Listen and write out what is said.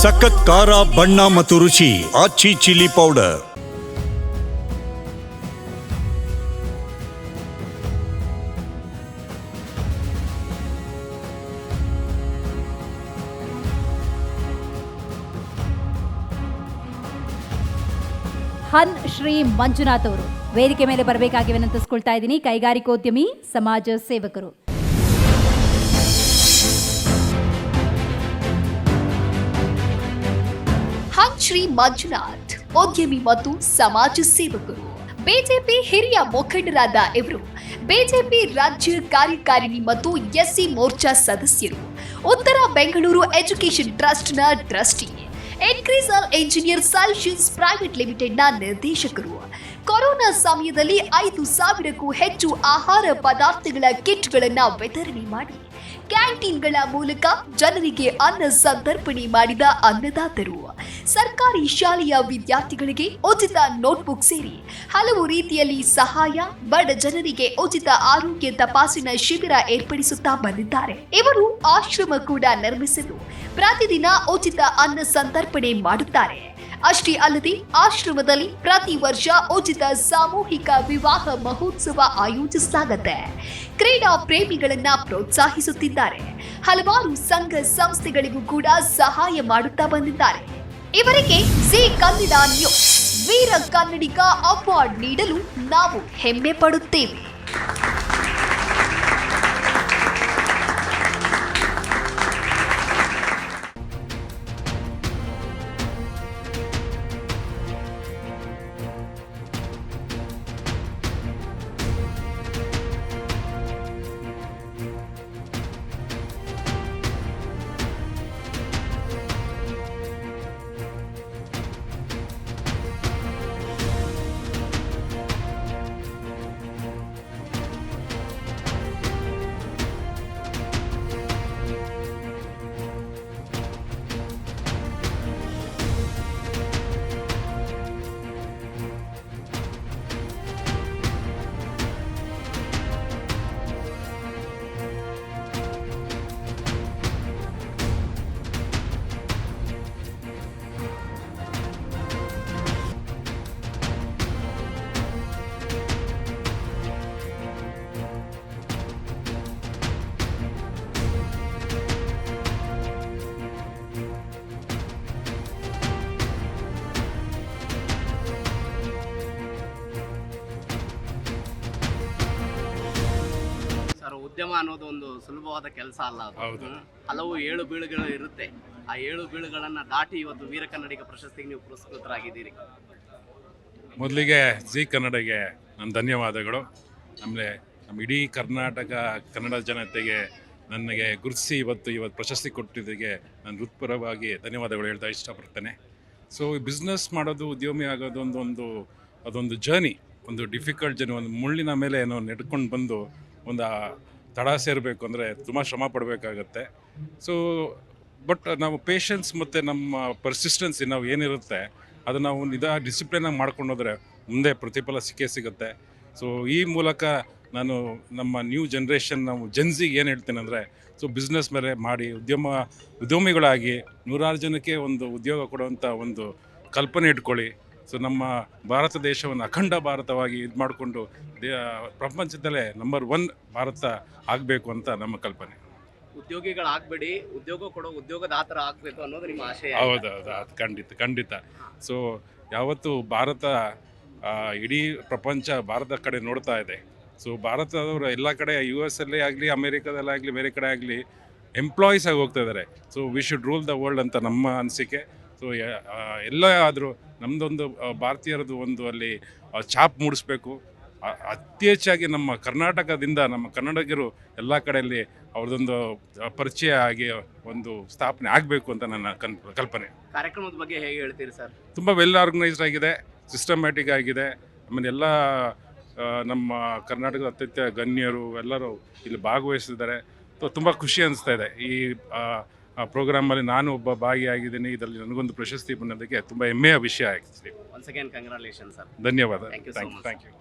ಸಖತ್ ಖಾರ ಬಣ್ಣ ಮತ್ತು ರುಚಿ ಆಚಿ ಚಿಲ್ಲಿ ಪೌಡರ್. ಹನ್ ಶ್ರೀ ಮಂಜುನಾಥ್ ಅವರು ವೇದಿಕೆ ಮೇಲೆ ಬರಬೇಕಾಗಿ ವಿನಂತಿಸ್ಕೊಳ್ತಾ ಇದ್ದೀನಿ. ಕೈಗಾರಿಕೋದ್ಯಮಿ, ಸಮಾಜ ಸೇವಕರು. ಹನ್ ಶ್ರೀ ಮಂಜುನಾಥ್ ಉದ್ಯಮಿ ಮತ್ತು ಸಮಾಜ ಸೇವಕರು. ಬಿಜೆಪಿ ಹಿರಿಯ ಮುಖಂಡರಾದ ಇವರು ಬಿಜೆಪಿ ರಾಜ್ಯ ಕಾರ್ಯಕಾರಿಣಿ ಮತ್ತು ಎಸ್ಸಿ ಮೋರ್ಚಾ ಸದಸ್ಯರು. ಉತ್ತರ ಬೆಂಗಳೂರು ಎಜುಕೇಷನ್ ಟ್ರಸ್ಟ್ನ ಟ್ರಸ್ಟಿ. ಎನ್ಕ್ರೀಸಲ್ ಇಂಜಿನಿಯರ್ ಸಲ್ಯೂಷನ್ಸ್ ಪ್ರೈವೇಟ್ ಲಿಮಿಟೆಡ್ನ ನಿರ್ದೇಶಕರು. ಕೊರೋನಾ ಸಮಯದಲ್ಲಿ 5,000ಕ್ಕೂ ಹೆಚ್ಚು ಆಹಾರ ಪದಾರ್ಥಗಳ ಕಿಟ್ಗಳನ್ನು ವಿತರಣೆ ಮಾಡಿ ಕ್ಯಾಂಟೀನ್ಗಳ ಮೂಲಕ ಜನರಿಗೆ ಅನ್ನ ಸಂತರ್ಪಣೆ ಮಾಡಿದ ಅನ್ನದಾತರು. ಸರ್ಕಾರಿ ಶಾಲೆಯ ವಿದ್ಯಾರ್ಥಿಗಳಿಗೆ ಉಚಿತ ನೋಟ್ಬುಕ್ ಸೇರಿ ಹಲವು ರೀತಿಯಲ್ಲಿ ಸಹಾಯ, ಬಡ ಜನರಿಗೆ ಉಚಿತ ಆರೋಗ್ಯ ತಪಾಸಣಾ ಶಿಬಿರ ಏರ್ಪಡಿಸುತ್ತಾ ಬಂದಿದ್ದಾರೆ. ಇವರು ಆಶ್ರಮ ಕೂಡ ನಿರ್ಮಿಸಿದ್ದು ಪ್ರತಿದಿನ ಉಚಿತ ಅನ್ನ ಸಂತರ್ಪಣೆ ಮಾಡುತ್ತಾರೆ. ಅಷ್ಟೇ ಅಲ್ಲದೆ ಆಶ್ರಮದಲ್ಲಿ ಪ್ರತಿ ವರ್ಷ ಉಚಿತ ಸಾಮೂಹಿಕ ವಿವಾಹ ಮಹೋತ್ಸವ ಆಯೋಜಿಸಲಾಗುತ್ತೆ. ಕ್ರೀಡಾ ಪ್ರೇಮಿಗಳನ್ನ ಪ್ರೋತ್ಸಾಹಿಸುತ್ತಿದ್ದಾರೆ. ಹಲವಾರು ಸಂಘ ಸಂಸ್ಥೆಗಳಿಗೂ ಕೂಡ ಸಹಾಯ ಮಾಡುತ್ತಾ ಬಂದಿದ್ದಾರೆ. ಇವರಿಗೆ ಜಿ ಕನ್ನಡ ನ್ಯೂಸ್ ವೀರ ಕನ್ನಡಿಗ ಅವಾರ್ಡ್ ನೀಡಲು ನಾವು ಹೆಮ್ಮೆ ಪಡುತ್ತೇವೆ. ಉದ್ಯಮ ಅನ್ನೋದು ಒಂದು ಸುಲಭವಾದ ಕೆಲಸ ಅಲ್ಲ. ಅದು ಹಲವು ಏಳು ಬೀಳುಗಳು ಇರುತ್ತೆ. ಆ ಏಳು ಬೀಳುಗಳನ್ನು ದಾಟಿ ಇವತ್ತು ವೀರ ಕನ್ನಡಿಗ ಪ್ರಶಸ್ತಿಗೆ ನೀವು ಪುರಸ್ಕೃತರಾಗಿದ್ದೀರಿ. ಮೊದಲಿಗೆ ಜಿ ಕನ್ನಡಗೆ ನನ್ನ ಧನ್ಯವಾದಗಳು. ಆಮೇಲೆ ನಮ್ಮ ಇಡೀ ಕರ್ನಾಟಕ ಕನ್ನಡ ಜನತೆಗೆ ನನಗೆ ಗುರುತಿಸಿ ಇವತ್ತು ಪ್ರಶಸ್ತಿ ಕೊಟ್ಟಿದ್ದಕ್ಕೆ ನಾನು ಹೃತ್ಪೂರ್ವಕವಾಗಿ ಧನ್ಯವಾದಗಳು ಹೇಳ್ತಾ ಇಷ್ಟಪಡ್ತೇನೆ. ಸೊ ಬಿಸ್ನೆಸ್ ಮಾಡೋದು, ಉದ್ಯಮಿ ಆಗೋದು ಅದೊಂದು ಜರ್ನಿ, ಒಂದು ಡಿಫಿಕಲ್ಟ್ ಜರ್ನಿ. ಒಂದು ಮುಳ್ಳಿನ ಮೇಲೆ ಏನೋ ನೆಡ್ಕೊಂಡು ಬಂದು ಒಂದು ತಡ ಸೇರಬೇಕು ಅಂದರೆ ತುಂಬ ಶ್ರಮ ಪಡಬೇಕಾಗತ್ತೆ. ಸೊ ಬಟ್ ನಾವು ಪೇಷನ್ಸ್ ಮತ್ತು ನಮ್ಮ ಪರ್ಸಿಸ್ಟೆನ್ಸಿ ನಾವು ಏನಿರುತ್ತೆ ಅದು ನಾವು ಡಿಸಿಪ್ಲಿನಾಗಿ ಮಾಡ್ಕೊಂಡು ಹೋದರೆ ಮುಂದೆ ಪ್ರತಿಫಲ ಸಿಗುತ್ತೆ. ಸೊ ಈ ಮೂಲಕ ನಾನು ನಮ್ಮ ನ್ಯೂ ಜನ್ರೇಷನ್, ನಾವು ಜೆನ್ಸಿಗೆ ಏನು ಹೇಳ್ತೇನೆ ಅಂದರೆ, ಸೊ ಬಿಸ್ನೆಸ್ ಮೇಲೆ ಮಾಡಿ ಉದ್ಯಮಿಗಳಾಗಿ ನೂರಾರು ಜನಕ್ಕೆ ಒಂದು ಉದ್ಯೋಗ ಕೊಡುವಂಥ ಒಂದು ಕಲ್ಪನೆ ಇಟ್ಕೊಳ್ಳಿ. ಸೊ ನಮ್ಮ ಭಾರತ ದೇಶವನ್ನು ಅಖಂಡ ಭಾರತವಾಗಿ ಇದು ಮಾಡಿಕೊಂಡು ಪ್ರಪಂಚದಲ್ಲೇ ನಂಬರ್ 1 ಭಾರತ ಆಗಬೇಕು ಅಂತ ನಮ್ಮ ಕಲ್ಪನೆ. ಉದ್ಯೋಗಿಗಳಾಗಬೇಡಿ, ಉದ್ಯೋಗ ಕೊಡೋ ಉದ್ಯೋಗದಾತರ ಆಗಬೇಕು ಅನ್ನೋದು ನಿಮ್ಮ ಆಶಯ. ಹೌದು, ಅದು ಖಂಡಿತ. ಸೊ ಯಾವತ್ತು ಭಾರತ ಇಡೀ ಪ್ರಪಂಚ ಭಾರತ ಕಡೆ ನೋಡ್ತಾ ಇದೆ. ಸೊ ಭಾರತದವರು ಎಲ್ಲ ಕಡೆ US ಅಲ್ಲೇ ಆಗಲಿ, ಅಮೇರಿಕಾದಲ್ಲೇ ಆಗಲಿ, ಬೇರೆ ಕಡೆ ಆಗಲಿ ಎಂಪ್ಲಾಯೀಸ್ ಆಗಿ ಹೋಗ್ತಾ ಇದ್ದಾರೆ. So we should rule the world ಅಂತ ನಮ್ಮ ಅನಿಸಿಕೆ. ಸೊ ಎಲ್ಲ ಆದರೂ ನಮ್ಮದೊಂದು ಭಾರತೀಯರದು ಒಂದು ಅಲ್ಲಿ ಛಾಪ್ ಮೂಡಿಸ್ಬೇಕು. ಅತಿ ಹೆಚ್ಚಾಗಿ ನಮ್ಮ ಕರ್ನಾಟಕದಿಂದ ನಮ್ಮ ಕನ್ನಡಿಗರು ಎಲ್ಲ ಕಡೆಯಲ್ಲಿ ಅವ್ರದ್ದೊಂದು ಪರಿಚಯ ಆಗಿ ಒಂದು ಸ್ಥಾಪನೆ ಆಗಬೇಕು ಅಂತ ನನ್ನ ಕಲ್ಪನೆ. ಕಾರ್ಯಕ್ರಮದ ಬಗ್ಗೆ ಹೇಗೆ ಹೇಳ್ತೀರಿ ಸರ್? ತುಂಬ ವೆಲ್ ಆರ್ಗನೈಸ್ಡ್ ಆಗಿದೆ, ಸಿಸ್ಟಮ್ಯಾಟಿಕ್ ಆಗಿದೆ. ಆಮೇಲೆ ಎಲ್ಲ ನಮ್ಮ ಕರ್ನಾಟಕದ ಅತ್ಯಂತ ಗಣ್ಯರು ಎಲ್ಲರೂ ಇಲ್ಲಿ ಭಾಗವಹಿಸಿದ್ದಾರೆ. ತುಂಬ ಖುಷಿ ಅನಿಸ್ತಾ ಇದೆ. ಈ ಪ್ರೋಗ್ರಾಮಲ್ಲಿ ನಾನು ಒಬ್ಬ ಭಾಗಿಯಾಗಿದ್ದೀನಿ. ಇದರಲ್ಲಿ ನನಗೊಂದು ಪ್ರಶಸ್ತಿ ಬಂದೋದಕ್ಕೆ ತುಂಬ ಹೆಮ್ಮೆಯ ವಿಷಯ ಆಗ್ತಿದೆ. Once again congratulation sir. ಧನ್ಯವಾದ. Thank you.